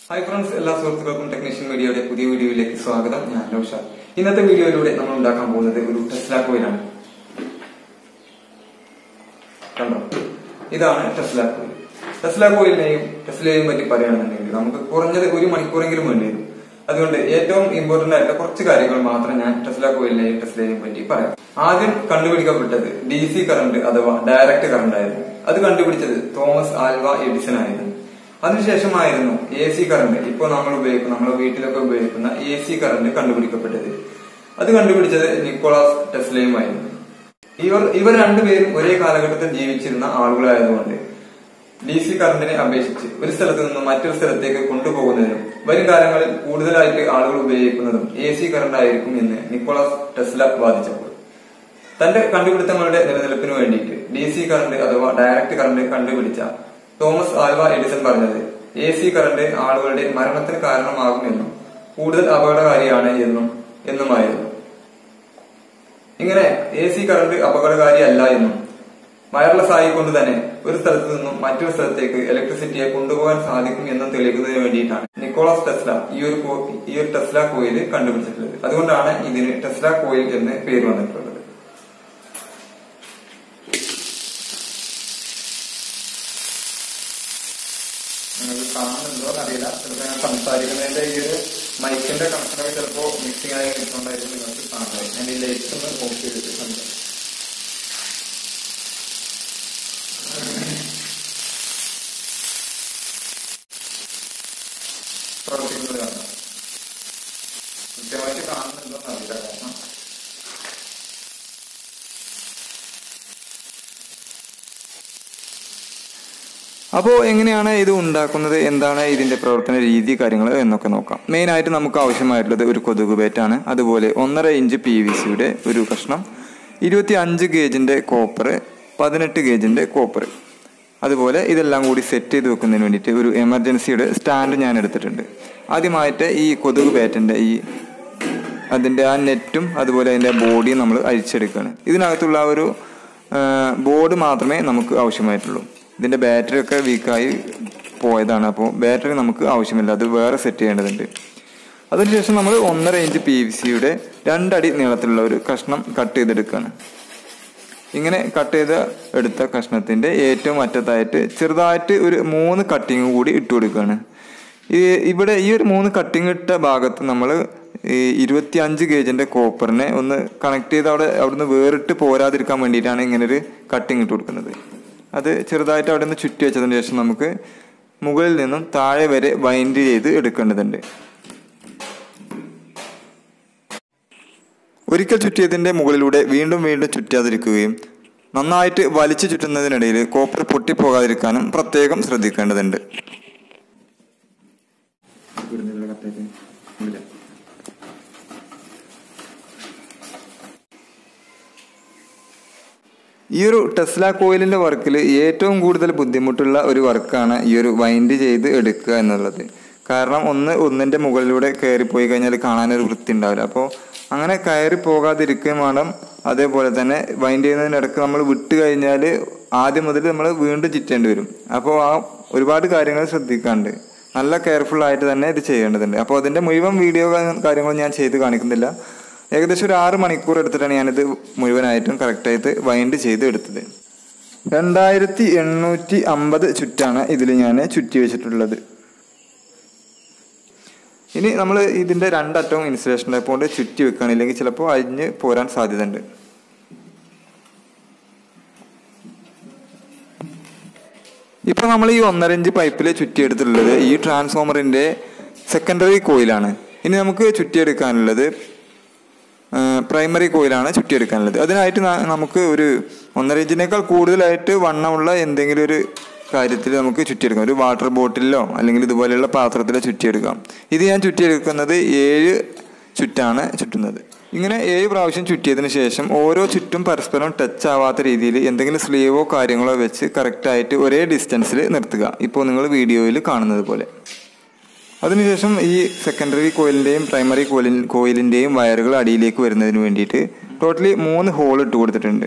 Hi friends, എല്ലാ സുഹൃത്തുക്കൾക്കും technician മീഡിയയുടെ പുതിയ വീഡിയോയിലേക്ക് സ്വാഗതം. ഞാൻ നൗഷാദ്. ഇന്നത്തെ വീഡിയോയിലൂടെ നമ്മൾ ഉണ്ടാക്കാൻ പോകുന്നത് ഒരു ടെസ്ല കോയിലാണ്. കണ്ടോ, ഇതാണ് ടെസ്ല കോയിൽ. ടെസ്ല കോയിലിനെയും ടെസ്ലയെയും പറ്റി പറയുകയാണെന്നുണ്ടെങ്കിൽ നമുക്ക് കുറഞ്ഞത് ഒരു മണിക്കൂറെങ്കിലും വേണ്ടി വരും. അതുകൊണ്ട് ഏറ്റവും ഇമ്പോർട്ടന്റ് ആയിട്ടുള്ള കുറച്ച് കാര്യങ്ങൾ മാത്രം ഞാൻ ടെസ്ല കോയിലിനെയും ടെസ്ലയെയും പറ്റി പറയാം. ആദ്യം കണ്ടുപിടിക്കപ്പെട്ടത് DC കറണ്ട് അഥവാ ഡയറക്റ്റ് കറണ്ട് ആയിരുന്നു. അത് കണ്ടുപിടിച്ചത് തോമസ് ആൽവ എഡിസൺ ആയിരുന്നു. അതിനുശേഷമായിരുന്നു AC കറണ്ട്, ഇപ്പോൾ നമ്മുടെ വീട്ടിലൊക്കെ ഉപയോഗിക്കുന്ന AC കറണ്ട് കണ്ടുപിടിക്കപ്പെട്ടത്. അത് കണ്ടുപിടിച്ചത് നിക്കോളാസ് ടെസ്ലയുമായിരുന്നു. ഇവർ രണ്ടുപേരും ഒരേ കാലഘട്ടത്തിൽ ജീവിച്ചിരുന്ന ആളുകളായതുകൊണ്ട് DC കറണ്ടിനെ അപേക്ഷിച്ച് ഒരു സ്ഥലത്ത് നിന്നും മറ്റൊരു സ്ഥലത്തേക്ക് കൊണ്ടുപോകുന്നതിനും വരും കാലങ്ങളിൽ കൂടുതലായിട്ട് ആളുകൾ ഉപയോഗിക്കുന്നതും AC കറണ്ട് ആയിരിക്കും എന്ന് നിക്കോളാസ് ടെസ്ല വാദിച്ചപ്പോൾ തന്റെ കണ്ടുപിടുത്തങ്ങളുടെ നിലനിൽപ്പിന് വേണ്ടിയിട്ട് DC കറണ്ട് അഥവാ ഡയറക്റ്റ് കറണ്ട് കണ്ടുപിടിച്ച തോമസ് ആൽവ എഡിസൺ പറഞ്ഞത് AC കറണ്ട് ആളുകളുടെ മരണത്തിന് കാരണമാകുമെന്നും കൂടുതൽ അപകടകാരിയാണ് എന്നുമായിരുന്നു. ഇങ്ങനെ AC കറണ്ട് അപകടകാരിയല്ല എന്നും വയർലെസ് ആയിക്കൊണ്ട് തന്നെ ഒരു സ്ഥലത്ത് നിന്നും മറ്റൊരു സ്ഥലത്തേക്ക് ഇലക്ട്രിസിറ്റിയെ കൊണ്ടുപോകാൻ സാധിക്കും എന്നും തെളിയിക്കുന്നതിന് വേണ്ടിയിട്ടാണ് നിക്കോളാസ് ടെസ്ല ഈ ഒരു ടെസ്ല കോയിൽ കണ്ടുപിടിച്ചിട്ടുള്ളത്. അതുകൊണ്ടാണ് ഇതിന് ടെസ്ല കോയിൽ എന്ന് പേര് വന്നിട്ടുള്ളത്. നിങ്ങൾക്ക് കാണുന്നുണ്ടോ എന്നറിയില്ല. ചിലപ്പോൾ ഞാൻ സംസാരിക്കുന്നതിന്റെ ഈ ഒരു മൈക്കിന്റെ കണക്ഷനൊക്കെ ചിലപ്പോൾ മിക്സിംഗ് ആയി കിട്ടുന്നുണ്ടായിരിക്കും. നിങ്ങൾക്ക് കാണാം. ഞാൻ ഈ ലൈറ്റ് ഒന്ന് ഓഫ് ചെയ്തിട്ട് സംസാരിക്കും. പ്രവർത്തിക്കുന്നത് കാണാം. കൃത്യമായിട്ട് കാണുന്നുണ്ടോ എന്നറിയില്ല. കാരണം അപ്പോൾ എങ്ങനെയാണ് ഇത് ഉണ്ടാക്കുന്നത്, എന്താണ് ഇതിന്റെ പ്രവർത്തന രീതി, കാര്യങ്ങൾ എന്നൊക്കെ നോക്കാം. മെയിനായിട്ട് നമുക്ക് ആവശ്യമായിട്ടുള്ളത് ഒരു കൊതുക് ബാറ്റാണ്. അതുപോലെ 1.5 ഇഞ്ച് PVC-യുടെ ഒരു കഷ്ണം, 25 ഗേജിന്റെ കോപ്പർ, 18 ഗേജിന്റെ കോപ്പർ. അതുപോലെ ഇതെല്ലാം കൂടി സെറ്റ് ചെയ്ത് വെക്കുന്നതിന് വേണ്ടിയിട്ട് ഒരു എമർജൻസിയുടെ സ്റ്റാൻഡ് ഞാൻ എടുത്തിട്ടുണ്ട്. ആദ്യമായിട്ട് ഈ കൊതുക് ബാറ്റിന്റെ അതിന്റെ ആ നെറ്റും അതുപോലെ അതിന്റെ ബോഡിയും നമ്മൾ അഴിച്ചെടുക്കുകയാണ്. ഇതിനകത്തുള്ള ആ ഒരു ബോർഡ് മാത്രമേ നമുക്ക് ആവശ്യമായിട്ടുള്ളൂ. ഇതിന്റെ ബാറ്ററി ഒക്കെ വീക്കായി പോയതാണ്, അപ്പോൾ ബാറ്ററി നമുക്ക് ആവശ്യമില്ല, അത് വേറെ സെറ്റ് ചെയ്യേണ്ടതുണ്ട്. അതിനുശേഷം നമ്മൾ 1.5 ഇഞ്ച് PVC-യുടെ 2 അടി നീളത്തിലുള്ള ഒരു കഷ്ണം കട്ട് ചെയ്തെടുക്കുകയാണ്. ഇങ്ങനെ കട്ട് ചെയ്ത് എടുത്ത കഷ്ണത്തിന്റെ ഏറ്റവും അറ്റത്തായിട്ട് ചെറുതായിട്ട് ഒരു 3 കട്ടിങ് കൂടി ഇട്ട് കൊടുക്കുകയാണ്. ഇവിടെ ഈ ഒരു 3 കട്ടിങ് ഇട്ട ഭാഗത്ത് നമ്മൾ 25 ഗേജിന്റെ കോപ്പറിനെ ഒന്ന് കണക്ട് ചെയ്ത് അവിടുന്ന് വേറിട്ട് പോരാതിരിക്കാൻ വേണ്ടിയിട്ടാണ് ഇങ്ങനൊരു കട്ടിങ് ഇട്ട് കൊടുക്കുന്നത്. അത് ചെറുതായിട്ട് അവിടെ നിന്ന് ചുറ്റി വെച്ചതിന് ശേഷം നമുക്ക് മുകളിൽ നിന്നും താഴെ വരെ വൈൻഡ് ചെയ്ത് എടുക്കേണ്ടതുണ്ട്. ഒരിക്കൽ ചുറ്റിയതിന്റെ മുകളിലൂടെ വീണ്ടും വീണ്ടും ചുറ്റാതിരിക്കുകയും നന്നായിട്ട് വലിച്ചു ചുറ്റുന്നതിനിടയിൽ കോപ്പർ പൊട്ടിപ്പോകാതിരിക്കാനും പ്രത്യേകം ശ്രദ്ധിക്കേണ്ടതുണ്ട്. ഈ ഒരു ടെസ്ല കോയിലിന്റെ വർക്കിൽ ഏറ്റവും കൂടുതൽ ബുദ്ധിമുട്ടുള്ള ഒരു വർക്കാണ് ഈ ഒരു വൈൻഡ് ചെയ്ത് എടുക്കുക എന്നുള്ളത്. കാരണം ഒന്നിന്റെ മുകളിലൂടെ കയറിപ്പോയി കഴിഞ്ഞാൽ കാണാനൊരു വൃത്തി ഉണ്ടാവില്ല. അപ്പോൾ അങ്ങനെ കയറി പോകാതിരിക്കുകയും വേണം. അതേപോലെ തന്നെ വൈൻഡ് ചെയ്യുന്നതിനിടയ്ക്ക് നമ്മൾ വിട്ട് കഴിഞ്ഞാൽ ആദ്യം മുതൽ നമ്മൾ വീണ്ടും ചുറ്റേണ്ടി വരും. അപ്പോൾ ഒരുപാട് കാര്യങ്ങൾ ശ്രദ്ധിക്കാണ്ട് നല്ല കെയർഫുൾ ആയിട്ട് തന്നെ ഇത് ചെയ്യേണ്ടതുണ്ട്. അപ്പോൾ അതിന്റെ മുഴുവൻ വീഡിയോ കാര്യങ്ങളും ഞാൻ ചെയ്ത് കാണിക്കുന്നില്ല. ഏകദേശം ഒരു 6 മണിക്കൂർ എടുത്തിട്ടാണ് ഞാനിത് മുഴുവനായിട്ടും കറക്റ്റായിട്ട് വൈൻഡ് ചെയ്ത് എടുത്തത്. 2850 ചുറ്റാണ് ഇതിൽ ഞാൻ ചുറ്റി വെച്ചിട്ടുള്ളത്. ഇനി നമ്മൾ ഇതിന്റെ 2 അറ്റവും ഇൻസുലേഷൻ ടൈപ്പ് കൊണ്ട് ചുറ്റി വെക്കുകയാണെങ്കിൽ ചിലപ്പോൾ അഴിഞ്ഞ് പോരാൻ സാധ്യതയുണ്ട്. ഇപ്പൊ നമ്മൾ ഈ 1.5 ഇഞ്ച് പൈപ്പിൽ ചുറ്റിയെടുത്തിട്ടുള്ളത് ഈ ട്രാൻസ്ഫോമറിന്റെ സെക്കൻഡറി കോയിലാണ്. ഇനി നമുക്ക് ചുറ്റിയെടുക്കാനുള്ളത് പ്രൈമറി കോയിലാണ് ചുറ്റിയെടുക്കാനുള്ളത്. അതിനായിട്ട് നമുക്ക് ഒരു 1.5 ഇഞ്ചിനേക്കാൾ കൂടുതലായിട്ട് വണ്ണമുള്ള എന്തെങ്കിലും ഒരു കാര്യത്തിൽ നമുക്ക് ചുറ്റിയെടുക്കാം. ഒരു വാട്ടർ ബോട്ടിലോ അല്ലെങ്കിൽ ഇതുപോലെയുള്ള പാത്രത്തിലോ ചുറ്റിയെടുക്കാം. ഇത് ഞാൻ ചുറ്റിയെടുക്കുന്നത് 7 ചുറ്റാണ് ചുറ്റുന്നത്. ഇങ്ങനെ 7 പ്രാവശ്യം ചുറ്റിയതിന് ശേഷം ഓരോ ചുറ്റും പരസ്പരം ടച്ച് ആവാത്ത രീതിയിൽ എന്തെങ്കിലും സ്ലീവോ കാര്യങ്ങളോ വെച്ച് കറക്റ്റായിട്ട് ഒരേ ഡിസ്റ്റൻസിൽ നിർത്തുക. ഇപ്പോൾ നിങ്ങൾ വീഡിയോയിൽ കാണുന്നത് പോലെ. അതിനുശേഷം ഈ സെക്കൻഡറി കോയിലിന്റെയും പ്രൈമറി കോയിലിന്റെയും വയറുകൾ അടിയിലേക്ക് വരുന്നതിന് വേണ്ടിയിട്ട് ടോട്ടലി 3 ഹോൾ ഇട്ട് കൊടുത്തിട്ടുണ്ട്.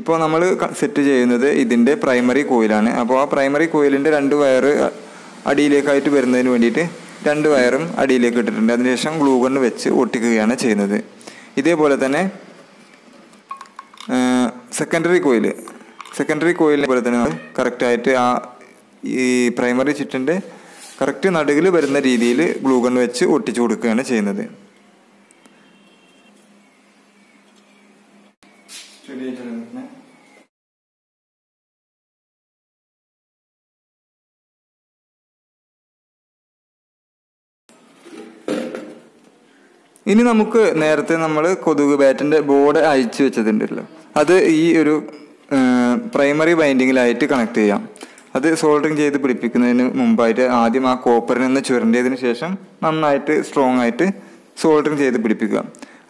ഇപ്പോൾ നമ്മൾ സെറ്റ് ചെയ്യുന്നത് ഇതിന്റെ പ്രൈമറി കോയിലാണ്. അപ്പോൾ ആ പ്രൈമറി കോയിലിന്റെ 2 വയർ അടിയിലേക്കായിട്ട് വരുന്നതിന് വേണ്ടിയിട്ട് 2 വയറും അടിയിലേക്ക് ഇട്ടിട്ടുണ്ട്. അതിനുശേഷം ഗ്ലൂ ഗൺ വെച്ച് ഒട്ടിക്കുകയാണ് ചെയ്യുന്നത്. ഇതേപോലെ തന്നെ സെക്കൻഡറി കോയിലിനെ പോലെ തന്നെ കറക്റ്റായിട്ട് ഈ പ്രൈമറി ചിറ്റിൻ്റെ കറക്റ്റ് നടുകിൽ വരുന്ന രീതിയിൽ ഗ്ലൂ ഗൺ വെച്ച് ഒട്ടിച്ചു കൊടുക്കുകയാണ് ചെയ്യുന്നത്. ഇനി നമുക്ക് നേരത്തെ നമ്മൾ കൊതുക് ബാറ്റിൻ്റെ ബോർഡ് അയച്ചു വെച്ചതുണ്ടല്ലോ, അത് ഈ ഒരു പ്രൈമറി ബൈൻഡിങ്ങിലായിട്ട് കണക്ട് ചെയ്യാം. അത് സോൾഡറിങ് ചെയ്ത് പിടിപ്പിക്കുന്നതിന് മുമ്പായിട്ട് ആദ്യം ആ കോപ്പറിൽ നിന്ന് ചുരണ്ടിയതിന് ശേഷം നന്നായിട്ട് സ്ട്രോങ് ആയിട്ട് സോൾഡറിങ് ചെയ്ത് പിടിപ്പിക്കുക.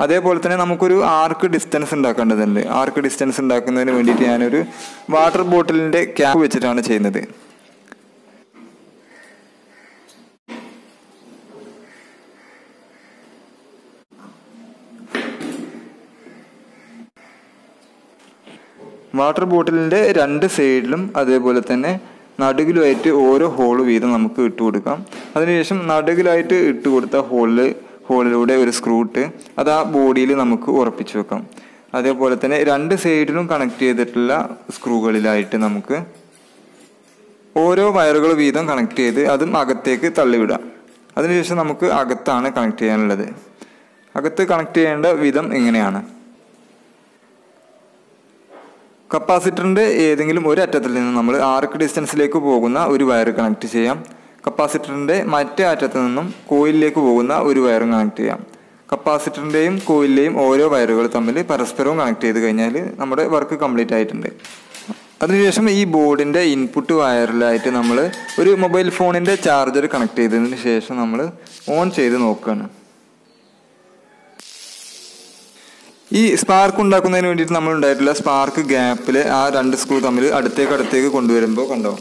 അതേപോലെ തന്നെ നമുക്കൊരു ആർക്ക് ഡിസ്റ്റൻസ് ഉണ്ടാക്കേണ്ടതുണ്ട്. ആർക്ക് ഡിസ്റ്റൻസ് ഉണ്ടാക്കുന്നതിന് വേണ്ടിയിട്ട് ഞാനൊരു വാട്ടർ ബോട്ടിലിൻ്റെ ക്യാപ്പ് വെച്ചിട്ടാണ് ചെയ്യുന്നത്. വാട്ടർ ബോട്ടിലിൻ്റെ 2 സൈഡിലും അതേപോലെ തന്നെ നടുകിലുമായിട്ട് ഓരോ ഹോള് വീതം നമുക്ക് ഇട്ട് കൊടുക്കാം. അതിനുശേഷം നടുകിലായിട്ട് ഇട്ട് കൊടുത്ത ഹോളിലൂടെ ഒരു സ്ക്രൂ ഇട്ട് അത് ആ ബോഡിയിൽ നമുക്ക് ഉറപ്പിച്ചു വെക്കാം. അതേപോലെ തന്നെ 2 സൈഡിലും കണക്ട് ചെയ്തിട്ടുള്ള സ്ക്രൂകളിലായിട്ട് നമുക്ക് ഓരോ വയറുകൾ വീതം കണക്ട് ചെയ്ത് അതും അകത്തേക്ക് തള്ളിവിടാം. അതിനുശേഷം നമുക്ക് അകത്താണ് കണക്ട് ചെയ്യാനുള്ളത്. അകത്ത് കണക്ട് ചെയ്യേണ്ട വിധം ഇങ്ങനെയാണ്. കപ്പാസിറ്ററിൻ്റെ ഏതെങ്കിലും ഒരു അറ്റത്തിൽ നിന്ന് നമ്മൾ ആർക്ക് ഡിസ്റ്റൻസിലേക്ക് പോകുന്ന ഒരു വയർ കണക്ട് ചെയ്യാം. കപ്പാസിറ്ററിൻ്റെ മറ്റേ അറ്റത്ത് നിന്നും കോയിലിലേക്ക് പോകുന്ന ഒരു വയറും കണക്ട് ചെയ്യാം. കപ്പാസിറ്ററിൻ്റെയും കോയിലിൻ്റെയും ഓരോ വയറുകൾ തമ്മിൽ പരസ്പരവും കണക്ട് ചെയ്ത് കഴിഞ്ഞാൽ നമ്മുടെ വർക്ക് കംപ്ലീറ്റ് ആയിട്ടുണ്ട്. അതിനുശേഷം ഈ ബോർഡിൻ്റെ ഇൻപുട്ട് വയറിലായിട്ട് നമ്മൾ ഒരു മൊബൈൽ ഫോണിൻ്റെ ചാർജർ കണക്ട് ചെയ്തതിന് ശേഷം നമ്മൾ ഓൺ ചെയ്ത് നോക്കുകയാണ്. ഈ സ്പാർക്ക് ഉണ്ടാക്കുന്നതിന് വേണ്ടിയിട്ട് നമ്മൾ ഉണ്ടായിട്ടുള്ള സ്പാർക്ക് ഗ്യാപ്പിൽ ആ 2 സ്ക്രൂ തമ്മിൽ അടുത്തേക്ക് കൊണ്ടുവരുമ്പോൾ കണ്ടോ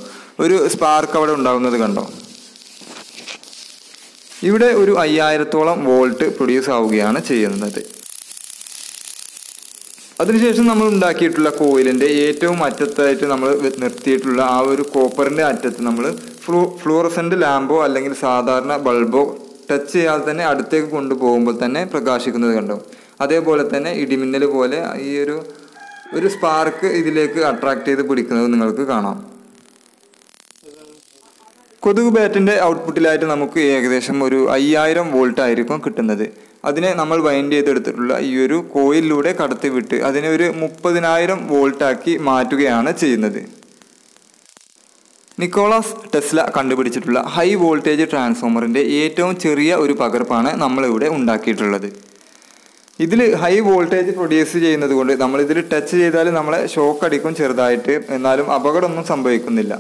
ഒരു സ്പാർക്ക് അവിടെ ഉണ്ടാകുന്നത് കണ്ടോ. ഇവിടെ ഒരു 5000-ഓളം വോൾട്ട് പ്രൊഡ്യൂസ് ആവുകയാണ് ചെയ്യുന്നത്. അതിനുശേഷം നമ്മൾ ഉണ്ടാക്കിയിട്ടുള്ള കോയിലിൻ്റെ ഏറ്റവും അറ്റത്തായിട്ട് നമ്മൾ നിർത്തിയിട്ടുള്ള ആ ഒരു കോപ്പറിൻ്റെ അറ്റത്ത് നമ്മൾ ഫ്ലൂറസെൻ്റ് ലാമ്പോ അല്ലെങ്കിൽ സാധാരണ ബൾബോ ടച്ച് ചെയ്യാതെ തന്നെ അടുത്തേക്ക് കൊണ്ടുപോകുമ്പോൾ തന്നെ പ്രകാശിക്കുന്നത് കണ്ടോ. അതേപോലെ തന്നെ ഇടിമിന്നൽ പോലെ ഈ ഒരു സ്പാർക്ക് ഇതിലേക്ക് അട്രാക്ട് ചെയ്ത് പിടിക്കുന്നത് നിങ്ങൾക്ക് കാണാം. കൊതുക് ബാറ്റിൻ്റെ ഔട്ട്പുട്ടിലായിട്ട് നമുക്ക് ഏകദേശം ഒരു 5000 വോൾട്ട് ആയിരിക്കും കിട്ടുന്നത്. അതിനെ നമ്മൾ വൈൻഡ് ചെയ്തെടുത്തിട്ടുള്ള ഈ ഒരു കോയിലിലൂടെ കടത്തിവിട്ട് അതിനെ ഒരു 30000 വോൾട്ടാക്കി മാറ്റുകയാണ് ചെയ്യുന്നത്. നിക്കോളാസ് ടെസ്ല കണ്ടുപിടിച്ചിട്ടുള്ള ഹൈ വോൾട്ടേജ് ട്രാൻസ്ഫോമറിൻ്റെ ഏറ്റവും ചെറിയ ഒരു പകർപ്പാണ് നമ്മളിവിടെ ഉണ്ടാക്കിയിട്ടുള്ളത്. ഇതിൽ ഹൈ വോൾട്ടേജ് പ്രൊഡ്യൂസ് ചെയ്യുന്നത് കൊണ്ട് നമ്മളിതിൽ ടച്ച് ചെയ്താൽ നമ്മളെ ഷോക്ക് അടിക്കും ചെറുതായിട്ട്, എന്നാലും അപകടമൊന്നും സംഭവിക്കുന്നില്ല.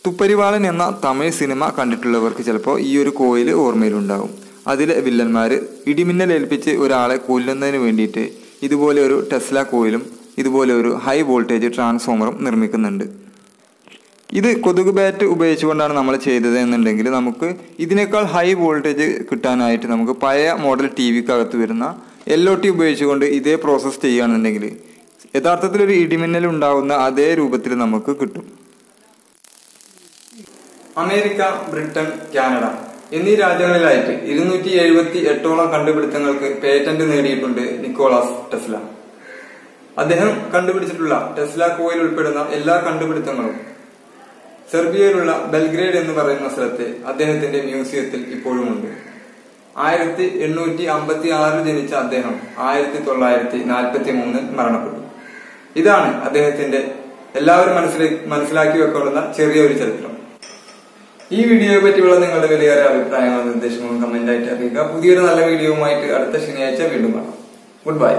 തുപ്പരിവാളൻ എന്ന തമിഴ് സിനിമ കണ്ടിട്ടുള്ളവർക്ക് ചിലപ്പോൾ ഈ ഒരു കോയിൽ ഓർമ്മയിലുണ്ടാകും. അതിലെ വില്ലന്മാർ ഇടിമിന്നലേൽപ്പിച്ച് ഒരാളെ കൊല്ലുന്നതിന് വേണ്ടിയിട്ട് ഇതുപോലെ ഒരു ടെസ്ല കോയിലും ഇതുപോലെ ഒരു ഹൈ വോൾട്ടേജ് ട്രാൻസ്ഫോമറും നിർമ്മിക്കുന്നുണ്ട്. ഇത് കൊതുക് ബാറ്റ് ഉപയോഗിച്ചുകൊണ്ടാണ് നമ്മൾ ചെയ്തത് എന്നുണ്ടെങ്കിൽ നമുക്ക് ഇതിനേക്കാൾ ഹൈ വോൾട്ടേജ് കിട്ടാനായിട്ട് നമുക്ക് പഴയ മോഡൽ TV-ക്കകത്ത് വരുന്ന LOT ഉപയോഗിച്ചുകൊണ്ട് ഇതേ പ്രോസസ്സ് ചെയ്യുകയാണെന്നുണ്ടെങ്കിൽ യഥാർത്ഥത്തിൽ ഒരു ഇടിമിന്നൽ ഉണ്ടാകുന്ന അതേ രൂപത്തിൽ നമുക്ക് കിട്ടും. അമേരിക്ക, ബ്രിട്ടൻ, കാനഡ എന്നീ രാജ്യങ്ങളിലായിട്ട് 278ഓളം കണ്ടുപിടുത്തങ്ങൾക്ക് പേറ്റന്റ് നേടിയിട്ടുണ്ട് നിക്കോളാസ് ടെസ്ല. അദ്ദേഹം കണ്ടുപിടിച്ചിട്ടുള്ള ടെസ്ല കോയിൽ ഉൾപ്പെടുന്ന എല്ലാ കണ്ടുപിടുത്തങ്ങളും സെർബിയയിലുള്ള ബെൽഗ്രേഡ് എന്ന് പറയുന്ന സ്ഥലത്ത് അദ്ദേഹത്തിന്റെ മ്യൂസിയത്തിൽ ഇപ്പോഴുമുണ്ട്. 1856 ജനിച്ച അദ്ദേഹം 1943 മരണപ്പെട്ടു. ഇതാണ് അദ്ദേഹത്തിന്റെ എല്ലാവരും മനസ്സിലാക്കി വെക്കേണ്ടുന്ന ചെറിയൊരു ചരിത്രം. ഈ വീഡിയോയെ പറ്റിയുള്ള നിങ്ങളുടെ വിലയേറെ അഭിപ്രായങ്ങളും നിർദ്ദേശങ്ങളും കമന്റായിട്ട് അറിയിക്കുക. പുതിയൊരു നല്ല വീഡിയോയുമായിട്ട് അടുത്ത ശനിയാഴ്ച വീണ്ടും കാണാം. Good bye.